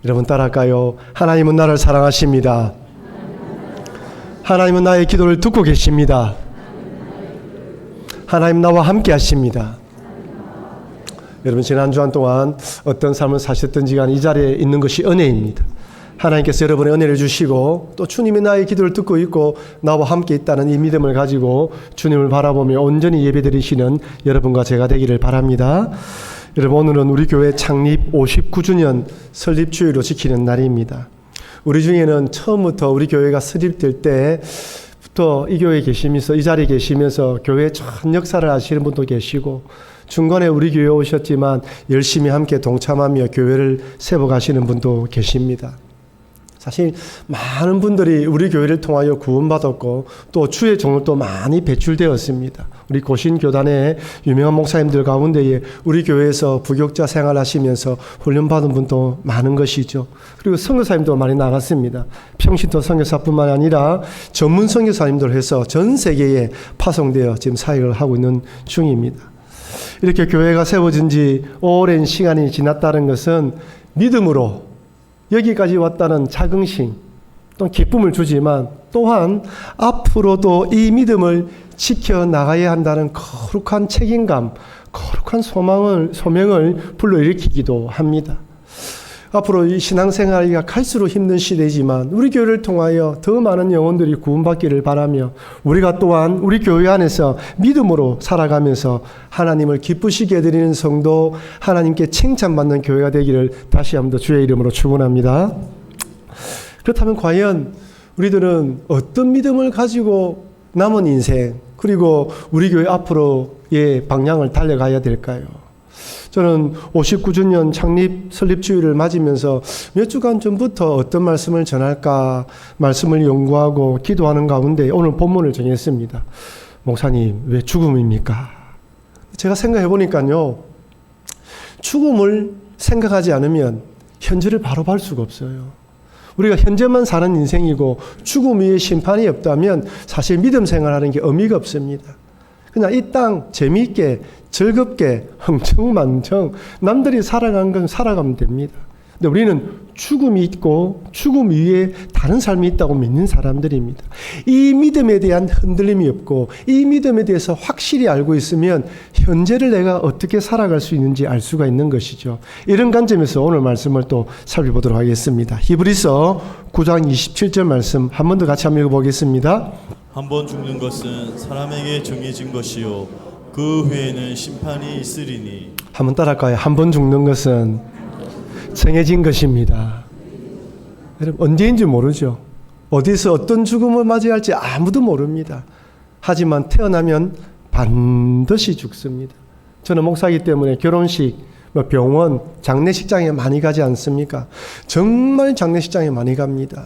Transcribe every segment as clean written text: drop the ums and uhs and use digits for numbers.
여러분 따라할까요? 하나님은 나를 사랑하십니다. 하나님은 나의 기도를 듣고 계십니다. 하나님 나와 함께 하십니다. 여러분 지난 주한 동안 어떤 삶을 사셨든지 간에 이 자리에 있는 것이 은혜입니다. 하나님께서 여러분의 은혜를 주시고 또 주님이 나의 기도를 듣고 있고 나와 함께 있다는 이 믿음을 가지고 주님을 바라보며 온전히 예배드리시는 여러분과 제가 되기를 바랍니다. 여러분 오늘은 우리 교회 창립 59주년 설립주일로 지키는 날입니다. 우리 중에는 처음부터 우리 교회가 설립될 때부터 이 교회에 계시면서 이 자리에 계시면서 교회 전 역사를 아시는 분도 계시고 중간에 우리 교회에 오셨지만 열심히 함께 동참하며 교회를 세워가시는 분도 계십니다. 사실 많은 분들이 우리 교회를 통하여 구원받았고 또 주의 종을도 많이 배출되었습니다. 우리 고신교단의 유명한 목사님들 가운데에 우리 교회에서 부교육자 생활하시면서 훈련받은 분도 많은 것이죠. 그리고 선교사님도 많이 나갔습니다. 평신도 선교사뿐만 아니라 전문 선교사님들 해서 전 세계에 파송되어 지금 사역을 하고 있는 중입니다. 이렇게 교회가 세워진 지 오랜 시간이 지났다는 것은 믿음으로 여기까지 왔다는 자긍심, 또 기쁨을 주지만 또한 앞으로도 이 믿음을 지켜나가야 한다는 거룩한 책임감, 거룩한 소명을 불러일으키기도 합니다. 앞으로 이 신앙생활이 갈수록 힘든 시대이지만 우리 교회를 통하여 더 많은 영혼들이 구원받기를 바라며 우리가 또한 우리 교회 안에서 믿음으로 살아가면서 하나님을 기쁘시게 해드리는 성도, 하나님께 칭찬받는 교회가 되기를 다시 한번 더 주의 이름으로 축원합니다. 그렇다면 과연 우리들은 어떤 믿음을 가지고 남은 인생 그리고 우리 교회 앞으로의 방향을 달려가야 될까요? 저는 59주년 창립 설립주일을 맞으면서 몇 주간 전부터 어떤 말씀을 전할까 말씀을 연구하고 기도하는 가운데 오늘 본문을 정했습니다. 목사님, 왜 죽음입니까? 제가 생각해 보니까요, 죽음을 생각하지 않으면 현재를 바로 볼 수가 없어요. 우리가 현재만 사는 인생이고 죽음 위에 심판이 없다면 사실 믿음 생활하는 게 의미가 없습니다. 그냥 이 땅 재미있게 즐겁게 흥청망청 남들이 살아간 건 살아가면 됩니다. 근데 우리는 죽음이 있고 죽음 위에 다른 삶이 있다고 믿는 사람들입니다. 이 믿음에 대한 흔들림이 없고 이 믿음에 대해서 확실히 알고 있으면 현재를 내가 어떻게 살아갈 수 있는지 알 수가 있는 것이죠. 이런 관점에서 오늘 말씀을 또 살펴보도록 하겠습니다. 히브리서 9장 27절 말씀 한 번 더 같이 한번 읽어보겠습니다. 한 번 죽는 것은 사람에게 정해진 것이요 그 후에는 심판이 있으리니. 한번 따라할까요? 한 번 죽는 것은 정해진 것입니다. 여러분 언제인지 모르죠. 어디서 어떤 죽음을 맞이해야 할지 아무도 모릅니다. 하지만 태어나면 반드시 죽습니다. 저는 목사이기 때문에 결혼식, 병원, 장례식장에 많이 가지 않습니까? 정말 장례식장에 많이 갑니다.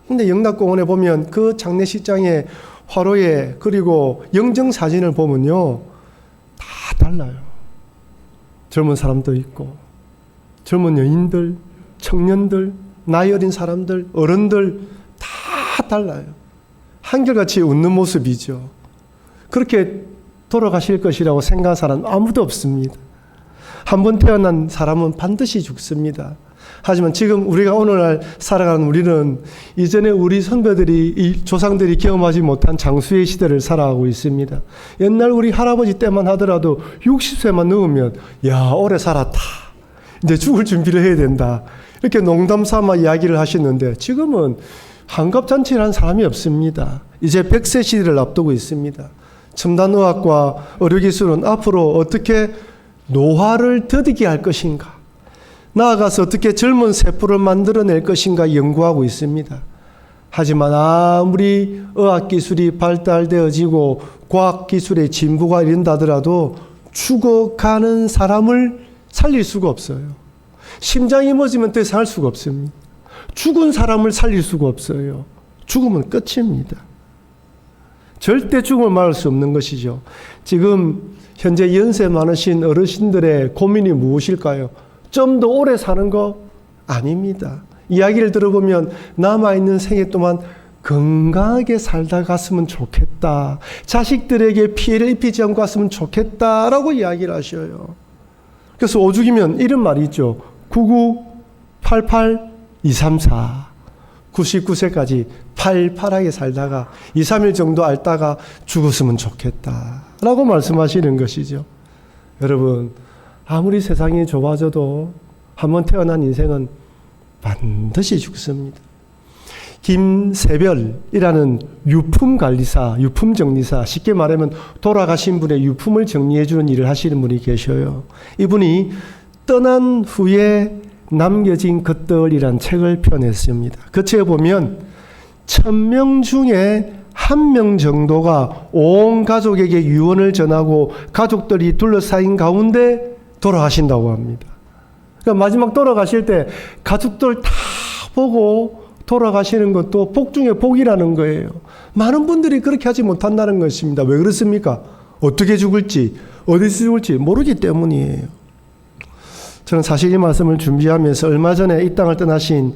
근데 영락공원에 보면 그 장례식장의 화로에 그리고 영정사진을 보면요 다 달라요. 젊은 사람도 있고 젊은 여인들, 청년들, 나이 어린 사람들, 어른들 다 달라요. 한결같이 웃는 모습이죠. 그렇게 돌아가실 것이라고 생각한 사람은 아무도 없습니다. 한 번 태어난 사람은 반드시 죽습니다. 하지만 지금 우리가 오늘날 살아가는 우리는 이전에 우리 선배들이, 이 조상들이 경험하지 못한 장수의 시대를 살아가고 있습니다. 옛날 우리 할아버지 때만 하더라도 60세만 넘으면 야 오래 살았다. 이제 죽을 준비를 해야 된다. 이렇게 농담 삼아 이야기를 하시는데 지금은 환갑잔치를 한 사람이 없습니다. 이제 100세 시대를 앞두고 있습니다. 첨단의학과 의료기술은 앞으로 어떻게 노화를 더디게 할 것인가, 나아가서 어떻게 젊은 세포를 만들어낼 것인가 연구하고 있습니다. 하지만 아무리 의학기술이 발달되어지고 과학기술의 진보가 이른다더라도 죽어가는 사람을 살릴 수가 없어요. 심장이 멎으면 더 이상 할 수가 없습니다. 죽은 사람을 살릴 수가 없어요. 죽으면 끝입니다. 절대 죽음을 막을 수 없는 것이죠. 지금 현재 연세 많으신 어르신들의 고민이 무엇일까요? 좀 더 오래 사는 거 아닙니다. 이야기를 들어보면 남아있는 생애 동안 건강하게 살다 갔으면 좋겠다. 자식들에게 피해를 입히지 않고 갔으면 좋겠다라고 이야기를 하셔요. 그래서 오죽이면 이런 말이 있죠. 88, 234. 99세까지 팔팔하게 살다가 2, 3일 정도 앓다가 죽었으면 좋겠다 라고 말씀하시는 것이죠. 여러분, 아무리 세상이 좁아져도 한번 태어난 인생은 반드시 죽습니다. 김세별이라는 유품관리사, 유품정리사, 쉽게 말하면 돌아가신 분의 유품을 정리해주는 일을 하시는 분이 계셔요. 이분이 떠난 후에 남겨진 것들이란 책을 펴냈습니다. 그 책에 보면 1000명 중에 1명 정도가 온 가족에게 유언을 전하고 가족들이 둘러싸인 가운데 돌아가신다고 합니다. 그러니까 마지막 돌아가실 때 가족들 다 보고 돌아가시는 것도 복 중에 복이라는 거예요. 많은 분들이 그렇게 하지 못한다는 것입니다. 왜 그렇습니까? 어떻게 죽을지, 어디서 죽을지 모르기 때문이에요. 저는 사실 이 말씀을 준비하면서 얼마 전에 이 땅을 떠나신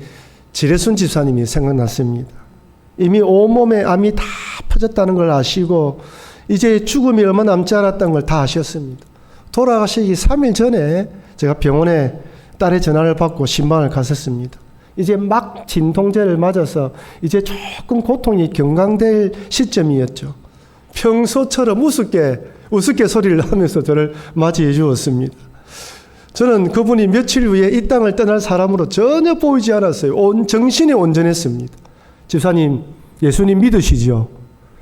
지레순 집사님이 생각났습니다. 이미 온몸에 암이 다 퍼졌다는 걸 아시고 이제 죽음이 얼마 남지 않았다는 걸 다 아셨습니다. 돌아가시기 3일 전에 제가 병원에 딸의 전화를 받고 신방을 갔었습니다. 이제 막 진통제를 맞아서 이제 조금 고통이 경강될 시점이었죠. 평소처럼 우습게 소리를 하면서 저를 맞이해 주었습니다. 저는 그분이 며칠 후에 이 땅을 떠날 사람으로 전혀 보이지 않았어요. 정신이 온전했습니다. 집사님, 예수님 믿으시죠?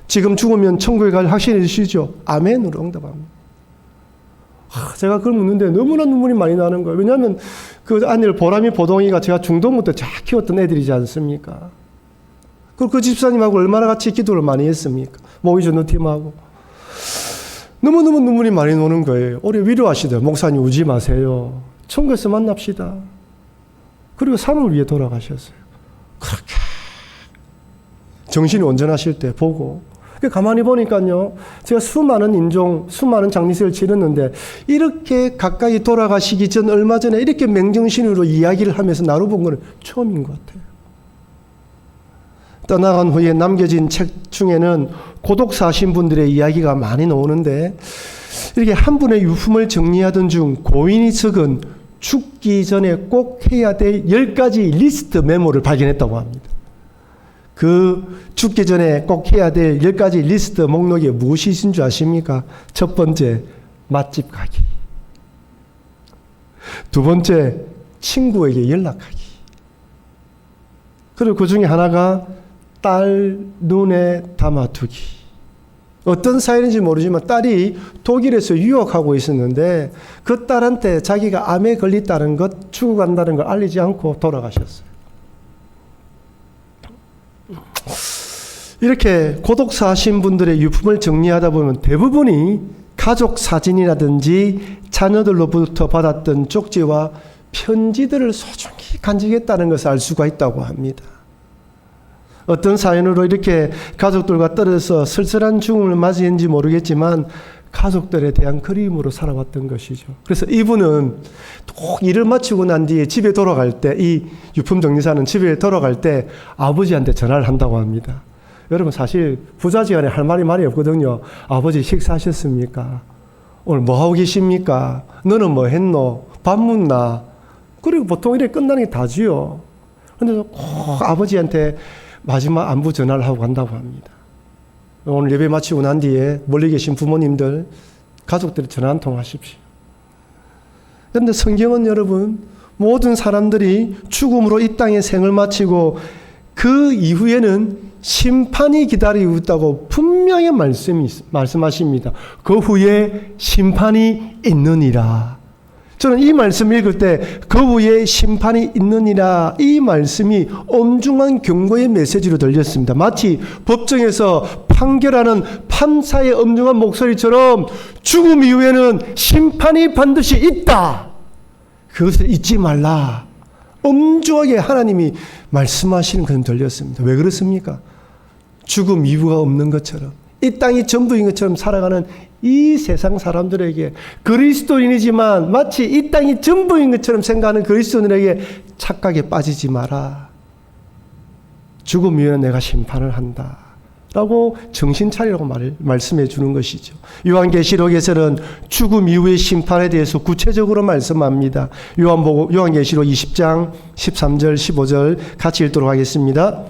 지금 죽으면 천국에 갈 확신해 주시죠? 아멘으로 응답합니다. 제가 그걸 묻는데 너무나 눈물이 많이 나는 거예요. 왜냐하면 그 아들 보람이 보동이가 제가 중동부터 잘 키웠던 애들이지 않습니까? 그리고 그 집사님하고 얼마나 같이 기도를 많이 했습니까? 모의 전도팀하고. 너무너무 눈물이 많이 나는 거예요. 우리 위로하시더라고요. 목사님 울지 마세요. 천국에서 만납시다. 그리고 삶을 위해 돌아가셨어요. 그렇게 정신이 온전하실 때 보고 가만히 보니까요, 제가 수많은 장례식을 치렀는데 이렇게 가까이 돌아가시기 전 얼마 전에 이렇게 맹정신으로 이야기를 하면서 나눠본 건 처음인 것 같아요. 떠나간 후에 남겨진 책 중에는 고독사하신 분들의 이야기가 많이 나오는데 이렇게 한 분의 유품을 정리하던 중 고인이 적은 죽기 전에 꼭 해야 될 10가지 리스트 메모를 발견했다고 합니다. 그 죽기 전에 꼭 해야 될 10가지 리스트 목록에 무엇이 있는 줄 아십니까? 첫 번째, 맛집 가기. 두 번째, 친구에게 연락하기. 그리고 그 중에 하나가 딸 눈에 담아두기. 어떤 사연인지 모르지만 딸이 독일에서 유학하고 있었는데 그 딸한테 자기가 암에 걸렸다는 것, 죽어간다는 걸 알리지 않고 돌아가셨어요. 이렇게 고독사하신 분들의 유품을 정리하다 보면 대부분이 가족 사진이라든지 자녀들로부터 받았던 쪽지와 편지들을 소중히 간직했다는 것을 알 수가 있다고 합니다. 어떤 사연으로 이렇게 가족들과 떨어져서 쓸쓸한 죽음을 맞이했는지 모르겠지만 가족들에 대한 그리움으로 살아왔던 것이죠. 그래서 이분은 꼭 일을 마치고 난 뒤에 집에 돌아갈 때, 이 유품정리사는 집에 돌아갈 때 아버지한테 전화를 한다고 합니다. 여러분, 사실 부자지간에 할 말이 많이 없거든요. 아버지 식사하셨습니까? 오늘 뭐 하고 계십니까? 너는 뭐 했노? 밥 묻나? 그리고 보통 이렇게 끝나는 게 다지요. 그런데 꼭 아버지한테 마지막 안부 전화를 하고 간다고 합니다. 오늘 예배 마치고 난 뒤에 멀리 계신 부모님들, 가족들이 전화 한 통 하십시오. 그런데 성경은 여러분, 모든 사람들이 죽음으로 이 땅에 생을 마치고 그 이후에는 심판이 기다리고 있다고 분명히 말씀하십니다. 그 후에 심판이 있느니라. 저는 이 말씀 읽을 때 그 후에 심판이 있느니라, 이 말씀이 엄중한 경고의 메시지로 들렸습니다. 마치 법정에서 판결하는 판사의 엄중한 목소리처럼 죽음 이후에는 심판이 반드시 있다. 그것을 잊지 말라. 엄중하게 하나님이 말씀하시는 것은 들렸습니다. 왜 그렇습니까? 죽음 이후가 없는 것처럼, 이 땅이 전부인 것처럼 살아가는 이 세상 사람들에게, 그리스도인이지만 마치 이 땅이 전부인 것처럼 생각하는 그리스도인에게 착각에 빠지지 마라. 죽음 이후에 내가 심판을 한다. 라고 정신 차리라고 말씀해 주는 것이죠. 요한계시록에서는 죽음 이후의 심판에 대해서 구체적으로 말씀합니다. 요한계시록 20장 13절 15절 같이 읽도록 하겠습니다.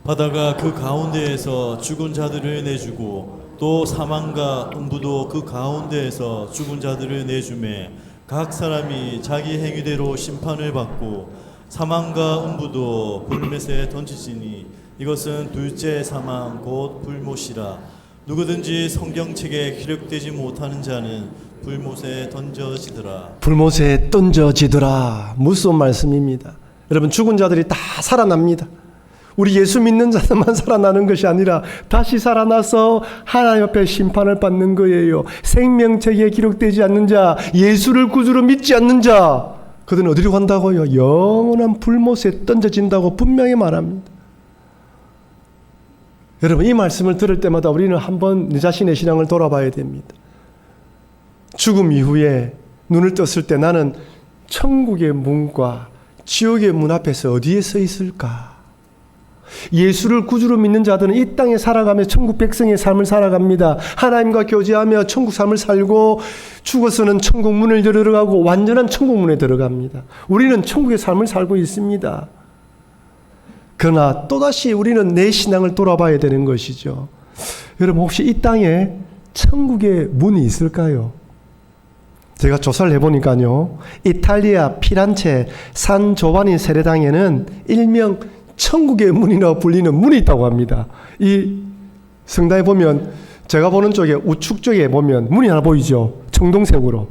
바다가 그 가운데에서 죽은 자들을 내주고 또 사망과 음부도 그 가운데에서 죽은 자들을 내주매 각 사람이 자기 행위대로 심판을 받고 사망과 음부도 불못에 던지지니 이것은 둘째 사망 곧 불못이라. 누구든지 성경책에 기록되지 못하는 자는 불못에 던져지더라. 불못에 던져지더라. 무서운 말씀입니다. 여러분, 죽은 자들이 다 살아납니다. 우리 예수 믿는 자들만 살아나는 것이 아니라 다시 살아나서 하나님 앞에 심판을 받는 거예요. 생명책에 기록되지 않는 자, 예수를 구주로 믿지 않는 자, 그들은 어디로 간다고요? 영원한 불못에 던져진다고 분명히 말합니다. 여러분, 이 말씀을 들을 때마다 우리는 한번 내 자신의 신앙을 돌아봐야 됩니다. 죽음 이후에 눈을 떴을 때 나는 천국의 문과 지옥의 문 앞에서 어디에 서 있을까? 예수를 구주로 믿는 자들은 이 땅에 살아가며 천국 백성의 삶을 살아갑니다. 하나님과 교제하며 천국 삶을 살고 죽어서는 천국 문을 열으러 가고 완전한 천국 문에 들어갑니다. 우리는 천국의 삶을 살고 있습니다. 그러나 또다시 우리는 내 신앙을 돌아봐야 되는 것이죠. 여러분, 혹시 이 땅에 천국의 문이 있을까요? 제가 조사를 해보니까요, 이탈리아 피란체 산 조바니 세례당에는 일명 천국의 문이라고 불리는 문이 있다고 합니다. 이 성당에 보면, 제가 보는 쪽에 우측 쪽에 보면 문이 하나 보이죠? 청동색으로.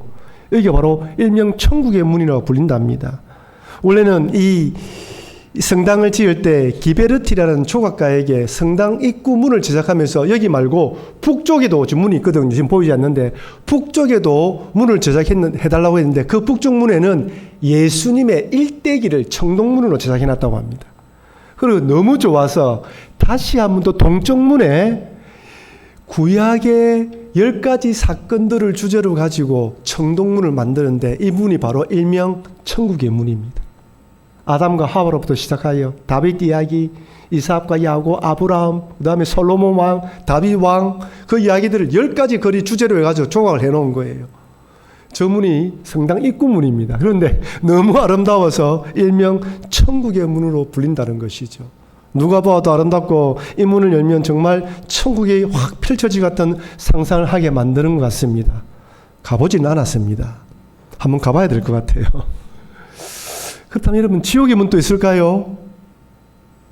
이게 바로 일명 천국의 문이라고 불린답니다. 원래는 이 성당을 지을 때 기베르티라는 조각가에게 성당 입구 문을 제작하면서 여기 말고 북쪽에도 지금 문이 있거든요. 지금 보이지 않는데 북쪽에도 문을 제작해달라고 했는데 그 북쪽 문에는 예수님의 일대기를 청동문으로 제작해놨다고 합니다. 그리고 너무 좋아서 다시 한 번 더 동쪽 문에 구약의 10가지 사건들을 주제로 가지고 청동문을 만드는데 이 문이 바로 일명 천국의 문입니다. 아담과 하와로부터 시작하여 다윗 이야기, 이삭과 야곱, 아브라함, 그 다음에 솔로몬 왕, 다윗 왕, 그 이야기들을 10가지 거리 주제로 해가지고 조각을 해놓은 거예요. 저 문이 성당 입구문입니다. 그런데 너무 아름다워서 일명 천국의 문으로 불린다는 것이죠. 누가 봐도 아름답고 이 문을 열면 정말 천국이 확 펼쳐질 같은 상상을 하게 만드는 것 같습니다. 가보지는 않았습니다. 한번 가봐야 될 것 같아요. 그렇다면 여러분, 지옥의 문도 있을까요?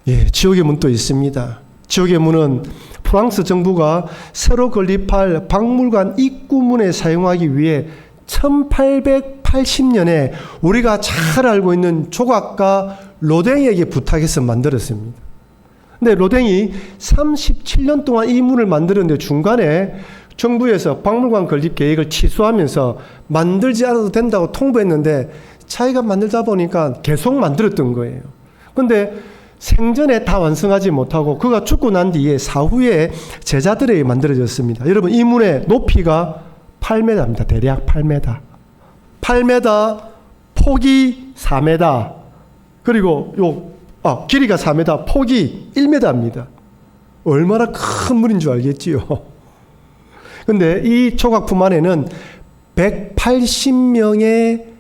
예, 지옥의 문도 있습니다. 지옥의 문은 프랑스 정부가 새로 건립할 박물관 입구문에 사용하기 위해 1880년에 우리가 잘 알고 있는 조각가 로댕에게 부탁해서 만들었습니다. 근데 로댕이 37년 동안 이 문을 만들었는데 중간에 정부에서 박물관 건립 계획을 취소하면서 만들지 않아도 된다고 통보했는데 자기가 만들다 보니까 계속 만들었던 거예요. 그런데 생전에 다 완성하지 못하고 그가 죽고 난 뒤에 사후에 제자들에게 만들어졌습니다. 여러분, 이 문의 높이가 8m입니다. 대략 8m. 8m, 폭이 4m. 그리고 길이가 4m, 폭이 1m입니다. 얼마나 큰 문인 줄 알겠지요. 근데 이 조각품 안에는 180명의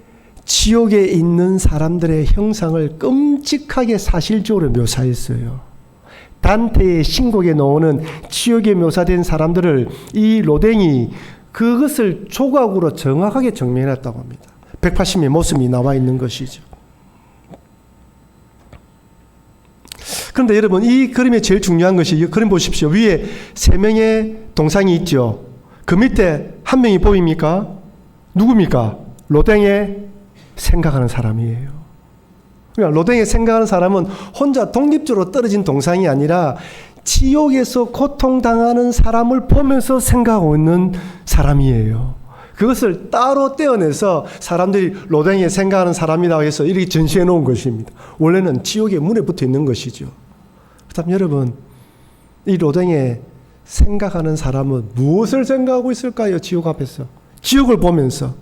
지옥에 있는 사람들의 형상을 끔찍하게 사실적으로 묘사했어요. 단테의 신곡에 나오는 지옥에 묘사된 사람들을 이 로댕이 그것을 조각으로 정확하게 정면해놨다고 합니다. 180명의 모습이 나와 있는 것이죠. 그런데 여러분, 이 그림의 제일 중요한 것이 이 그림 보십시오. 위에 3명의 동상이 있죠. 그 밑에 한 명이 보입니까? 누굽니까? 로댕의 생각하는 사람이에요. 그러니까 로댕의 생각하는 사람은 혼자 독립적으로 떨어진 동상이 아니라 지옥에서 고통당하는 사람을 보면서 생각하고 있는 사람이에요. 그것을 따로 떼어내서 사람들이 로댕이 생각하는 사람이라고 해서 이렇게 전시해 놓은 것입니다. 원래는 지옥의 문에 붙어 있는 것이죠. 그렇다면 여러분, 이 로댕에 생각하는 사람은 무엇을 생각하고 있을까요? 지옥 앞에서. 지옥을 보면서.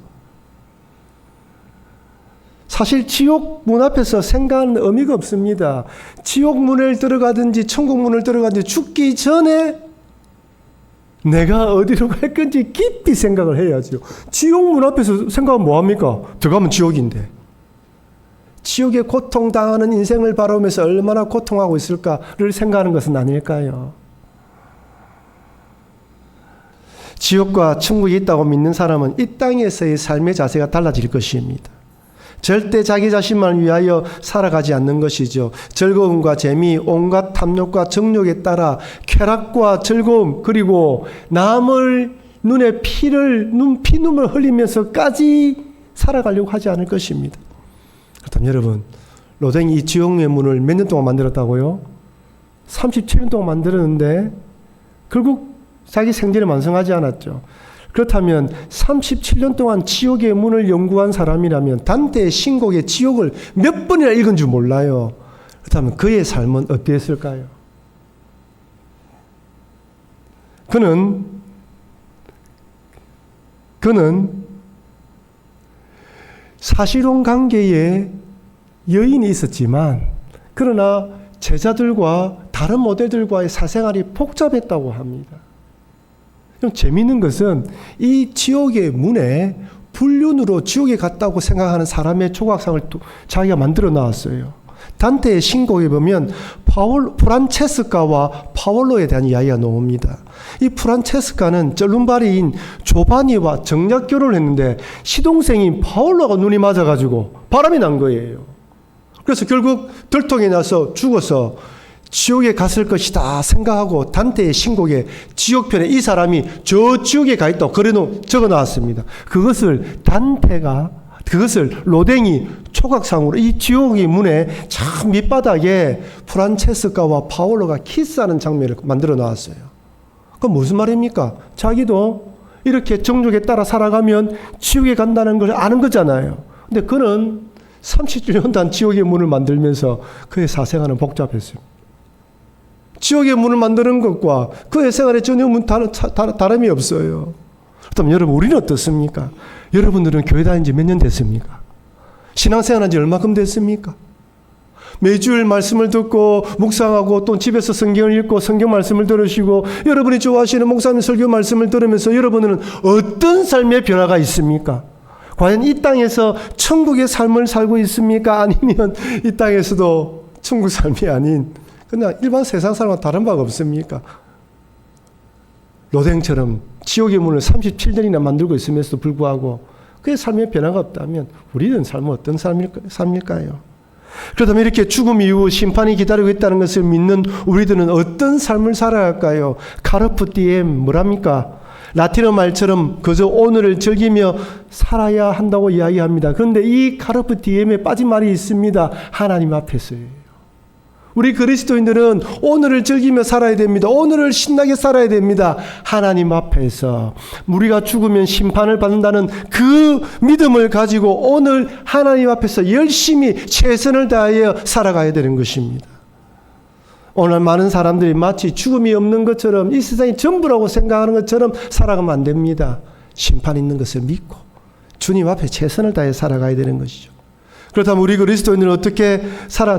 사실 지옥 문 앞에서 생각하는 의미가 없습니다. 지옥 문을 들어가든지 천국 문을 들어가든지 죽기 전에 내가 어디로 갈 건지 깊이 생각을 해야죠. 지옥 문 앞에서 생각하면 뭐합니까? 들어가면 지옥인데. 지옥에 고통당하는 인생을 바라보면서 얼마나 고통하고 있을까를 생각하는 것은 아닐까요? 지옥과 천국이 있다고 믿는 사람은 이 땅에서의 삶의 자세가 달라질 것입니다. 절대 자기 자신만 위하여 살아가지 않는 것이죠. 즐거움과 재미, 온갖 탐욕과 정욕에 따라 쾌락과 즐거움, 그리고 남을 눈에 피눈물 흘리면서까지 살아가려고 하지 않을 것입니다. 그렇다면 여러분, 로댕이 이 지옥의 문을 몇 년 동안 만들었다고요? 37년 동안 만들었는데 결국 자기 생전에 완성하지 않았죠. 그렇다면 37년 동안 지옥의 문을 연구한 사람이라면 단테의 신곡의 지옥을 몇 번이나 읽은 줄 몰라요. 그렇다면 그의 삶은 어땠을까요? 그는 사실혼 관계에 여인이 있었지만 그러나 제자들과 다른 모델들과의 사생활이 복잡했다고 합니다. 좀 재미있는 것은 이 지옥의 문에 불륜으로 지옥에 갔다고 생각하는 사람의 조각상을 자기가 만들어 놨어요. 단테의 신곡에 보면 프란체스카와 파올로에 대한 이야기가 나옵니다. 이 프란체스카는 쩔름바리인 조바니와 정략 결혼을 했는데 시동생인 파올로가 눈이 맞아가지고 바람이 난 거예요. 그래서 결국 들통이 나서 죽어서 지옥에 갔을 것이다 생각하고 단테의 신곡에 지옥편에 이 사람이 저 지옥에 가 있다고 적어 놨습니다. 그것을 로댕이 초각상으로 이 지옥의 문에 참 밑바닥에 프란체스카와 파올로가 키스하는 장면을 만들어 놨어요. 그건 무슨 말입니까? 자기도 이렇게 정욕에 따라 살아가면 지옥에 간다는 걸 아는 거잖아요. 근데 그는 37년 단 지옥의 문을 만들면서 그의 사생활은 복잡했습니다. 지옥의 문을 만드는 것과 그의 생활의 전혀 다름이 없어요. 그렇다면 여러분, 우리는 어떻습니까? 여러분들은 교회 다닌 지 몇 년 됐습니까? 신앙생활 한 지 얼마큼 됐습니까? 매주일 말씀을 듣고 묵상하고 또 집에서 성경을 읽고 성경 말씀을 들으시고 여러분이 좋아하시는 목사님 설교 말씀을 들으면서 여러분은 어떤 삶의 변화가 있습니까? 과연 이 땅에서 천국의 삶을 살고 있습니까? 아니면 이 땅에서도 천국 삶이 아닌 그냥 일반 세상 사람과 다른 바가 없습니까? 로댕처럼 지옥의 문을 37년이나 만들고 있음에도 불구하고 그의 삶에 변화가 없다면 우리는 삶은 어떤 삶일까요? 그렇다면 이렇게 죽음 이후 심판이 기다리고 있다는 것을 믿는 우리들은 어떤 삶을 살아갈까요? 카르페 디엠 뭐랍니까? 라틴어 말처럼 그저 오늘을 즐기며 살아야 한다고 이야기합니다. 그런데 이 카르페 디엠에 빠진 말이 있습니다. 하나님 앞에서요. 우리 그리스도인들은 오늘을 즐기며 살아야 됩니다. 오늘을 신나게 살아야 됩니다. 하나님 앞에서 우리가 죽으면 심판을 받는다는 그 믿음을 가지고 오늘 하나님 앞에서 열심히 최선을 다하여 살아가야 되는 것입니다. 오늘 많은 사람들이 마치 죽음이 없는 것처럼 이 세상이 전부라고 생각하는 것처럼 살아가면 안 됩니다. 심판 있는 것을 믿고 주님 앞에 최선을 다해 살아가야 되는 것이죠. 그렇다면 우리 그리스도인들은 어떻게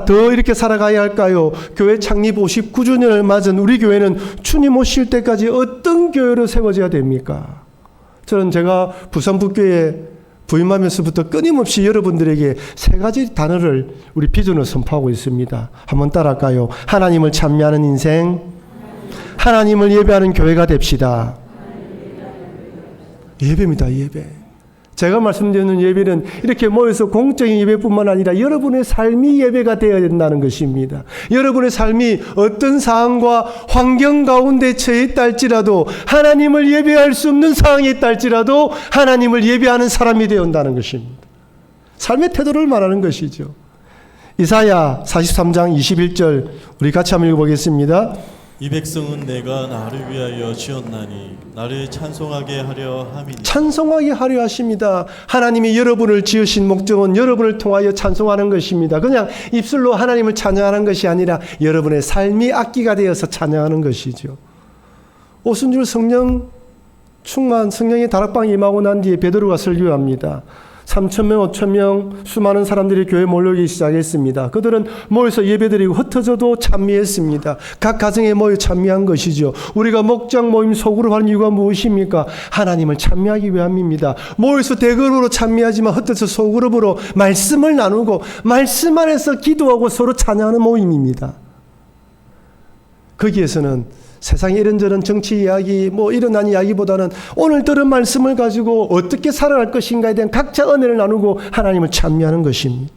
더 이렇게 살아가야 할까요? 교회 창립 59주년을 맞은 우리 교회는 주님 오실 때까지 어떤 교회로 세워져야 됩니까? 저는 제가 부산 북교회 부임하면서부터 끊임없이 여러분들에게 세 가지 단어를 우리 비전을 선포하고 있습니다. 한번 따라할까요? 하나님을 찬미하는 인생, 하나님을 예배하는 교회가 됩시다. 예배입니다, 예배. 제가 말씀드리는 예배는 이렇게 모여서 공적인 예배뿐만 아니라 여러분의 삶이 예배가 되어야 된다는 것입니다. 여러분의 삶이 어떤 상황과 환경 가운데 처해 있다 할지라도 하나님을 예배할 수 없는 상황에 있다 할지라도 하나님을 예배하는 사람이 되어야 한다는 것입니다. 삶의 태도를 말하는 것이죠. 이사야 43장 21절 우리 같이 한번 읽어보겠습니다. 이 백성은 내가 나를 위하여 지었나니 나를 찬송하게 하려 함이니. 찬송하게 하려 하십니다. 하나님이 여러분을 지으신 목적은 여러분을 통하여 찬송하는 것입니다. 그냥 입술로 하나님을 찬양하는 것이 아니라 여러분의 삶이 악기가 되어서 찬양하는 것이죠. 오순절 성령 충만, 성령의 다락방에 임하고 난 뒤에 베드로가 설교합니다. 3,000명, 5,000명 수많은 사람들이 교회에 몰려오기 시작했습니다. 그들은 모여서 예배드리고 흩어져도 찬미했습니다. 각 가정에 모여 찬미한 것이죠. 우리가 목장 모임 소그룹 하는 이유가 무엇입니까? 하나님을 찬미하기 위함입니다. 모여서 대그룹으로 찬미하지만 흩어져 소그룹으로 말씀을 나누고 말씀 안에서 기도하고 서로 찬양하는 모임입니다. 거기에서는 세상에 이런저런 정치 이야기, 일어난 이야기보다는 오늘 들은 말씀을 가지고 어떻게 살아갈 것인가에 대한 각자 은혜를 나누고 하나님을 찬미하는 것입니다.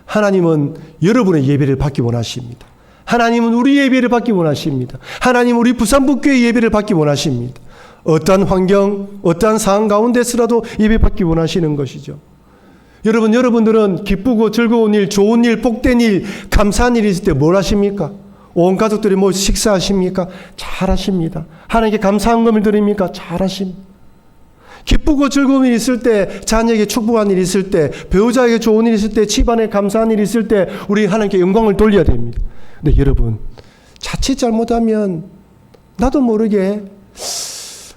하나님은 여러분의 예배를 받기 원하십니다. 하나님은 우리 예배를 받기 원하십니다. 하나님은 우리 부산북교회 예배를 받기 원하십니다. 어떠한 환경, 어떠한 상황 가운데서라도 예배 받기 원하시는 것이죠. 여러분들은 기쁘고 즐거운 일, 좋은 일, 복된 일, 감사한 일이 있을 때 뭘 하십니까? 온 가족들이 모여서 식사하십니까? 잘하십니다. 하나님께 감사한 금을 드립니까? 잘하십니다. 기쁘고 즐거운 일이 있을 때, 자녀에게 축복한 일이 있을 때, 배우자에게 좋은 일이 있을 때, 집안에 감사한 일이 있을 때 우리 하나님께 영광을 돌려야 됩니다. 근데 여러분, 자칫 잘못하면 나도 모르게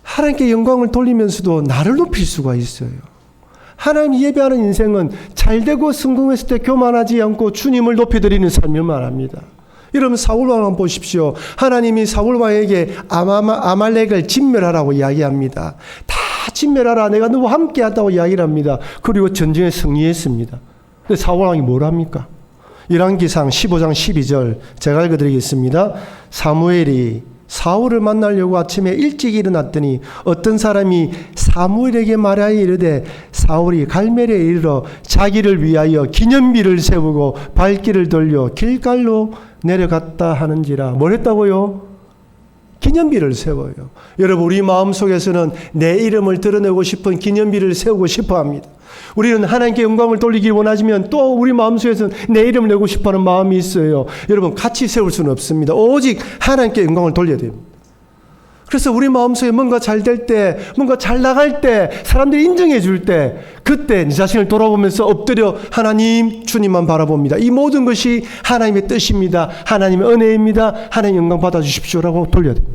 하나님께 영광을 돌리면서도 나를 높일 수가 있어요. 하나님 예배하는 인생은 잘되고 성공했을 때 교만하지 않고 주님을 높여드리는 삶을 말합니다. 여러분 사울왕 한번 보십시오. 하나님이 사울왕에게 아말렉을 진멸하라고 이야기합니다. 다 진멸하라. 내가 너와 함께 한다고 이야기를 합니다. 그리고 전쟁에 승리했습니다. 근데 사울왕이 뭘 합니까? 열왕기상 15장 12절 제가 읽어드리겠습니다. 사무엘이 사울을 만나려고 아침에 일찍 일어났더니 어떤 사람이 사무엘에게 말하여 이르되 사울이 갈멜에 이르러 자기를 위하여 기념비를 세우고 발길을 돌려 길갈로 내려갔다 하는지라. 뭘 했다고요? 기념비를 세워요. 여러분 우리 마음속에서는 내 이름을 드러내고 싶은 기념비를 세우고 싶어 합니다. 우리는 하나님께 영광을 돌리기 원하지만 또 우리 마음속에서는 내 이름을 내고 싶어하는 마음이 있어요. 여러분 같이 세울 수는 없습니다. 오직 하나님께 영광을 돌려야 됩니다. 그래서 우리 마음속에 뭔가 잘 될 때, 뭔가 잘 나갈 때, 사람들이 인정해 줄 때, 그때 네 자신을 돌아보면서 엎드려 하나님, 주님만 바라봅니다. 이 모든 것이 하나님의 뜻입니다. 하나님의 은혜입니다. 하나님 영광 받아주십시오라고 돌려야 됩니다.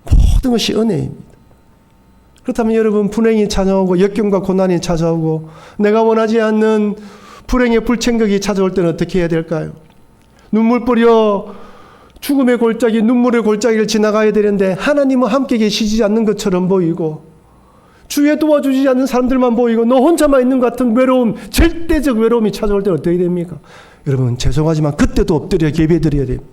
모든 것이 은혜입니다. 그렇다면 여러분 불행이 찾아오고 역경과 고난이 찾아오고 내가 원하지 않는 불행의 불천극이 찾아올 때는 어떻게 해야 될까요? 눈물 뿌려 죽음의 골짜기, 눈물의 골짜기를 지나가야 되는데 하나님은 함께 계시지 않는 것처럼 보이고 주위에 도와주지 않는 사람들만 보이고 너 혼자만 있는 것 같은 외로움, 절대적 외로움이 찾아올 때는 어떻게 됩니까? 여러분 죄송하지만 그때도 엎드려 예배드려야 됩니다.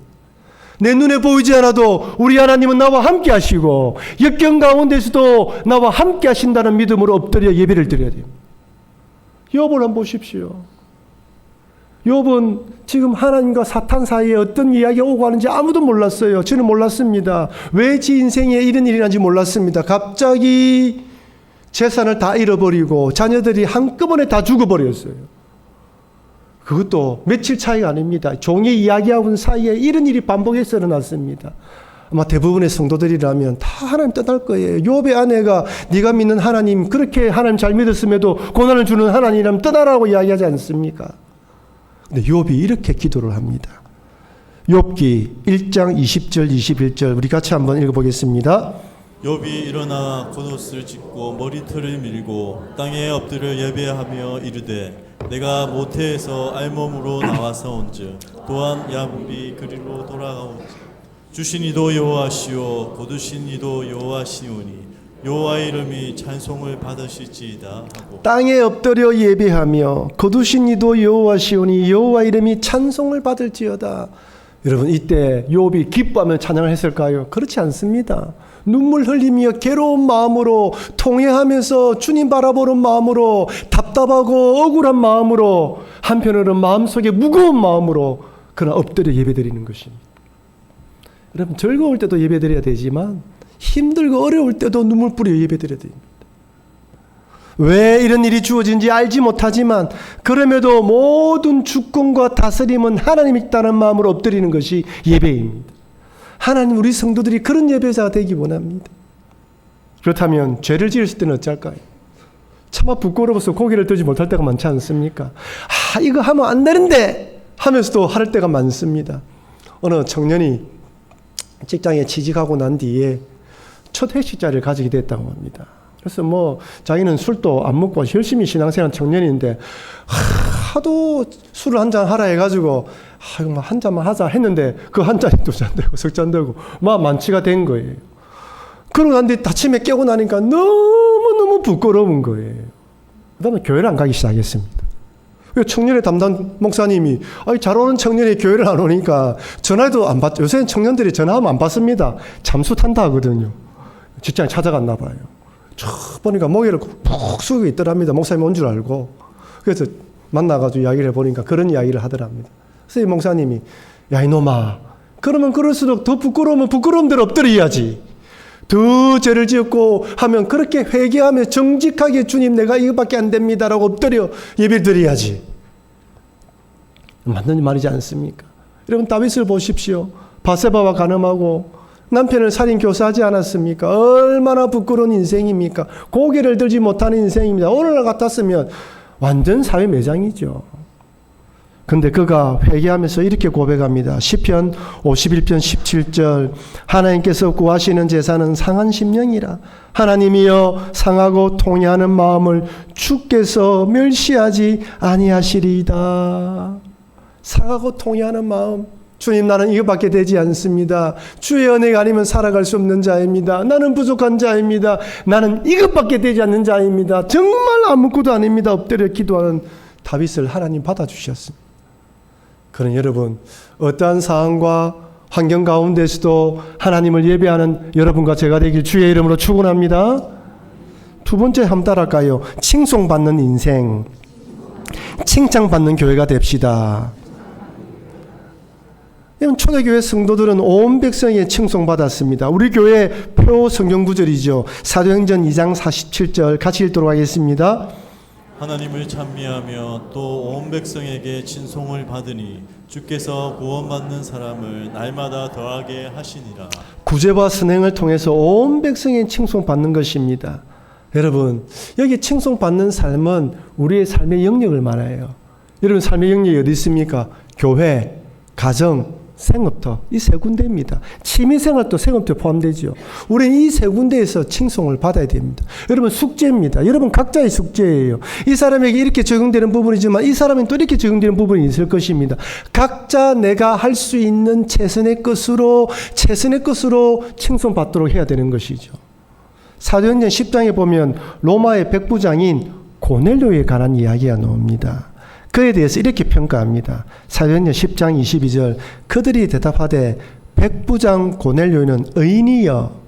내 눈에 보이지 않아도 우리 하나님은 나와 함께 하시고 역경 가운데서도 나와 함께 하신다는 믿음으로 엎드려 예배를 드려야 됩니다. 욥을 한번 보십시오. 욥은 지금 하나님과 사탄 사이에 어떤 이야기가 오고 하는지 아무도 몰랐어요. 저는 몰랐습니다. 왜 지 인생에 이런 일이 난지 몰랐습니다. 갑자기 재산을 다 잃어버리고 자녀들이 한꺼번에 다 죽어버렸어요. 그것도 며칠 차이가 아닙니다. 종이 이야기하고 사이에 이런 일이 반복해서 일어났습니다. 아마 대부분의 성도들이라면 다 하나님 떠날 거예요. 욥의 아내가 네가 믿는 하나님, 그렇게 하나님 잘 믿었음에도 고난을 주는 하나님이라면 떠나라고 이야기하지 않습니까? 근데 욥이 이렇게 기도를 합니다. 욥기 1장 20절 21절 우리 같이 한번 읽어보겠습니다. 욥이 일어나 겉옷을 찢고 머리털을 밀고 땅에 엎드려 예배하며 이르되 내가 모태에서 알몸으로 나와서온즉 또한 야곱이 그리로 돌아가온즉 주신 이도 여호와시오 거두신 이도 여호와시오니 여호와의 이름이 찬송을 받으실지이다 하고 땅에 엎드려 예배하며 거두신 이도 여호와시오니 여호와 이름이 찬송을 받을지어다. 여러분 이때 욥이 기뻐하며 찬양을 했을까요? 그렇지 않습니다. 눈물 흘리며 괴로운 마음으로 통회하면서 주님 바라보는 마음으로 답답하고 억울한 마음으로 한편으로는 마음속에 무거운 마음으로 그러나 엎드려 예배드리는 것입니다. 여러분 즐거울 때도 예배드려야 되지만 힘들고 어려울 때도 눈물 뿌려 예배드려야 됩니다. 왜 이런 일이 주어진지 알지 못하지만 그럼에도 모든 주권과 다스림은 하나님이 있다는 마음으로 엎드리는 것이 예배입니다. 하나님 우리 성도들이 그런 예배자가 되기 원합니다. 그렇다면 죄를 지었을 때는 어쩔까요? 차마 부끄러워서 고개를 들지 못할 때가 많지 않습니까? 이거 하면 안 되는데 하면서도 할 때가 많습니다. 어느 청년이 직장에 취직하고 난 뒤에 첫 회식 자리를 가지게 됐다고 합니다. 그래서 뭐 자기는 술도 안 먹고 열심히 신앙생활 청년인데 하도 술을 한 잔 하라 해가지고 한 잔만 하자 했는데 그 한 잔이 두 잔 되고 석 잔 되고 막 만취가 된 거예요. 그러고 난 뒤에 아침에 깨고 나니까 너무너무 부끄러운 거예요. 그 다음에 교회를 안 가기 시작했습니다. 청년의 담당 목사님이 잘 오는 청년이 교회를 안 오니까 전화도 안 받. 요새는 청년들이 전화하면 안 받습니다. 잠수 탄다 하거든요. 직장에 찾아갔나 봐요. 쭉 보니까 모기를 푹 쑤고 있더랍니다. 목사님 온 줄 알고. 그래서 만나가지고 이야기를 해보니까 그런 이야기를 하더랍니다. 그래서 이 목사님이 야 이놈아 그러면 그럴수록 더 부끄러우면 부끄러운 대로 엎드려야지. 더 죄를 지었고 하면 그렇게 회개하며 정직하게 주님 내가 이것밖에 안 됩니다라고 엎드려 예배를 드려야지. 맞는 말이지 않습니까? 여러분 다윗을 보십시오. 바세바와 간음하고 남편을 살인 교사하지 않았습니까? 얼마나 부끄러운 인생입니까? 고개를 들지 못하는 인생입니다. 오늘날 같았으면 완전 사회 매장이죠. 근데 그가 회개하면서 이렇게 고백합니다. 시편 51편 17절 하나님께서 구하시는 제사는 상한 심령이라. 하나님이여 상하고 통회하는 마음을 주께서 멸시하지 아니하시리이다. 상하고 통회하는 마음. 주님 나는 이것밖에 되지 않습니다. 주의 은혜가 아니면 살아갈 수 없는 자입니다. 나는 부족한 자입니다. 나는 이것밖에 되지 않는 자입니다. 정말 아무것도 아닙니다. 엎드려 기도하는 다윗을 하나님 받아주셨습니다. 그런 여러분 어떠한 상황과 환경 가운데서도 하나님을 예배하는 여러분과 제가 되길 주의 이름으로 축원합니다. 두 번째 한번 따라할까요? 칭송받는 인생, 칭찬받는 교회가 됩시다. 초대교회 성도들은 온 백성에게 칭송받았습니다. 우리 교회 표 성경 구절이죠. 사도행전 2장 47절 같이 읽도록 하겠습니다. 하나님을 찬미하며 또 온 백성에게 친송을 받으니 주께서 구원받는 사람을 날마다 더하게 하시니라. 구제와 선행을 통해서 온 백성에게 칭송받는 것입니다. 여러분 여기 칭송받는 삶은 우리의 삶의 영역을 말해요. 여러분 삶의 영역이 어디 있습니까? 교회, 가정, 생업터 이 세 군데입니다. 취미생활도 생업터에 포함되죠. 우리는 이 세 군데에서 칭송을 받아야 됩니다. 여러분 숙제입니다. 여러분 각자의 숙제예요. 이 사람에게 이렇게 적용되는 부분이지만 이 사람은 또 이렇게 적용되는 부분이 있을 것입니다. 각자 내가 할 수 있는 최선의 것으로 칭송받도록 해야 되는 것이죠. 사도행전 10장에 보면 로마의 백부장인 고넬료에 관한 이야기가 나옵니다. 그에 대해서 이렇게 평가합니다. 사도행전 10장 22절 그들이 대답하되 백부장 고넬료는 의인이여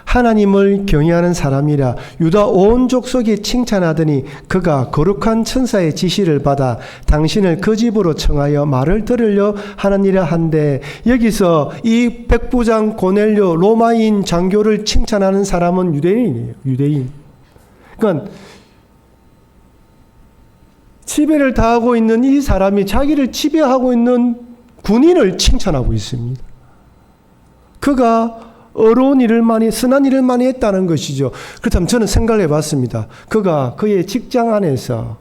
하나님을 경외하는 사람이라 유다 온 족속이 칭찬하더니 그가 거룩한 천사의 지시를 받아 당신을 그 집으로 청하여 말을 들으려 하느니라 한데 여기서 이 백부장 고넬료 로마인 장교를 칭찬하는 사람은 유대인이에요. 유대인. 그러니까 지배를 당하고 있는 이 사람이 자기를 지배하고 있는 군인을 칭찬하고 있습니다. 그가 어려운 일을 많이, 선한 일을 많이 했다는 것이죠. 그렇다면 저는 생각을 해봤습니다. 그가 그의 직장 안에서,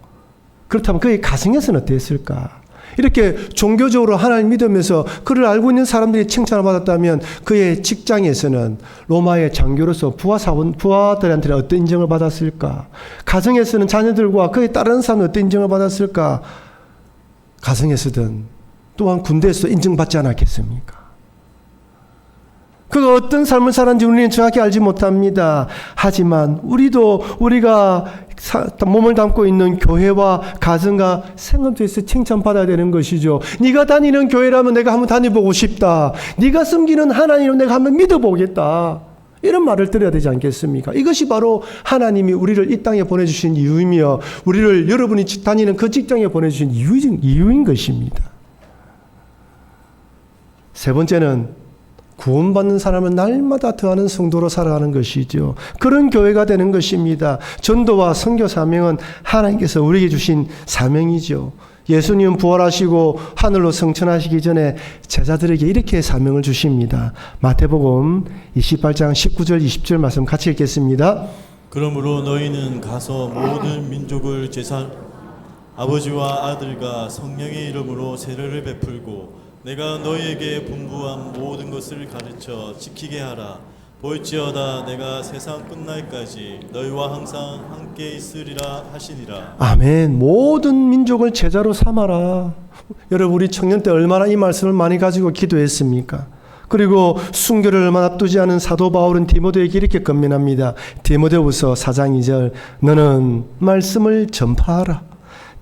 그렇다면 그의 가정에서는 어땠을까? 이렇게 종교적으로 하나님 믿으면서 그를 알고 있는 사람들이 칭찬을 받았다면 그의 직장에서는 로마의 장교로서 부하들한테는 어떤 인정을 받았을까? 가정에서는 자녀들과 그의 다른 사람은 어떤 인정을 받았을까? 가정에서든 또한 군대에서도 인정받지 않았겠습니까? 그가 어떤 삶을 살았는지 우리는 정확히 알지 못합니다. 하지만 우리가 몸을 담고 있는 교회와 가정과 생업에서 칭찬받아야 되는 것이죠. 네가 다니는 교회라면 내가 한번 다녀보고 싶다. 네가 섬기는 하나님을 내가 한번 믿어보겠다. 이런 말을 들어야 되지 않겠습니까? 이것이 바로 하나님이 우리를 이 땅에 보내주신 이유이며 우리를 여러분이 다니는 그 직장에 보내주신 이유인 것입니다. 세 번째는 구원받는 사람은 날마다 더하는 성도로 살아가는 것이죠. 그런 교회가 되는 것입니다. 전도와 선교 사명은 하나님께서 우리에게 주신 사명이죠. 예수님은 부활하시고 하늘로 승천하시기 전에 제자들에게 이렇게 사명을 주십니다. 마태복음 28장 19절 20절 말씀 같이 읽겠습니다. 그러므로 너희는 가서 모든 민족을 아버지와 아들과 성령의 이름으로 세례를 베풀고 내가 너희에게 분부한 모든 것을 가르쳐 지키게 하라. 볼지어다 내가 세상 끝날까지 너희와 항상 함께 있으리라 하시니라. 아멘. 모든 민족을 제자로 삼아라. 여러분 우리 청년 때 얼마나 이 말씀을 많이 가지고 기도했습니까? 그리고 순교를 얼마 앞두지 않은 사도 바울은 디모데에게 이렇게 권면합니다. 디모데후서 4장 2절 너는 말씀을 전파하라.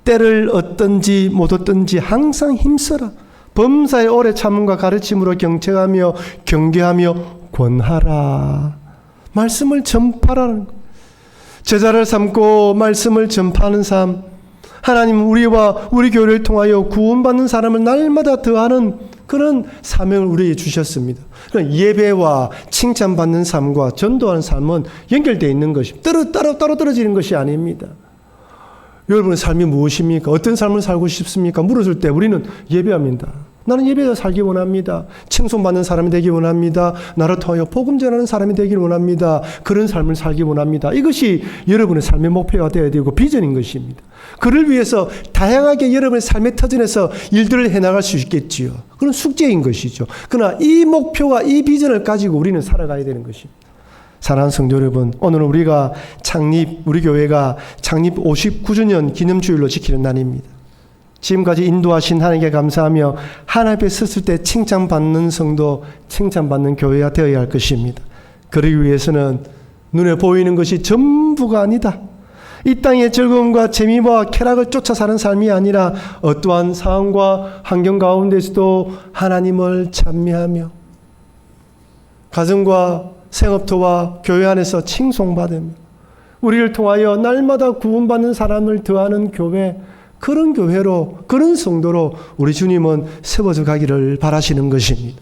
때를 얻든지 못 얻든지 항상 힘써라. 범사의 오래 참음과 가르침으로 경책하며 경계하며 권하라. 말씀을 전파라는 것. 제자를 삼고 말씀을 전파하는 삶. 하나님 우리와 우리 교회를 통하여 구원받는 사람을 날마다 더하는 그런 사명을 우리에게 주셨습니다. 예배와 칭찬받는 삶과 전도하는 삶은 연결되어 있는 것입니다. 따로 떨어지는 것이 아닙니다. 여러분의 삶이 무엇입니까? 어떤 삶을 살고 싶습니까? 물었을 때 우리는 예배합니다. 나는 예배에 살기 원합니다. 칭송받는 사람이 되기 원합니다. 나를 통하여 복음 전하는 사람이 되기를 원합니다. 그런 삶을 살기 원합니다. 이것이 여러분의 삶의 목표가 되어야 되고 비전인 것입니다. 그를 위해서 다양하게 여러분의 삶의 터전에서 일들을 해나갈 수 있겠지요. 그건 숙제인 것이죠. 그러나 이 목표와 이 비전을 가지고 우리는 살아가야 되는 것입니다. 사랑하는 성도 여러분, 오늘은 우리가 우리 교회가 창립 59주년 기념주일로 지키는 날입니다. 지금까지 인도하신 하나님께 감사하며 하나님 앞에 섰을 때 칭찬받는 성도, 칭찬받는 교회가 되어야 할 것입니다. 그러기 위해서는 눈에 보이는 것이 전부가 아니다. 이 땅의 즐거움과 재미와 쾌락을 쫓아 사는 삶이 아니라 어떠한 상황과 환경 가운데서도 하나님을 찬미하며 가정과 생업터와 교회 안에서 칭송받으며 우리를 통하여 날마다 구원받는 사람을 더하는 교회, 그런 교회로, 그런 성도로 우리 주님은 세워져 가기를 바라시는 것입니다.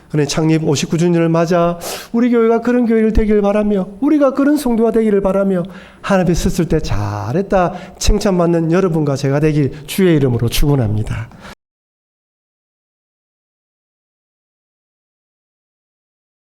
그런데 창립 59주년을 맞아 우리 교회가 그런 교회를 되기를 바라며 우리가 그런 성도가 되기를 바라며 하나님 앞에 섰을 때 잘했다 칭찬받는 여러분과 제가 되길 주의 이름으로 축원합니다.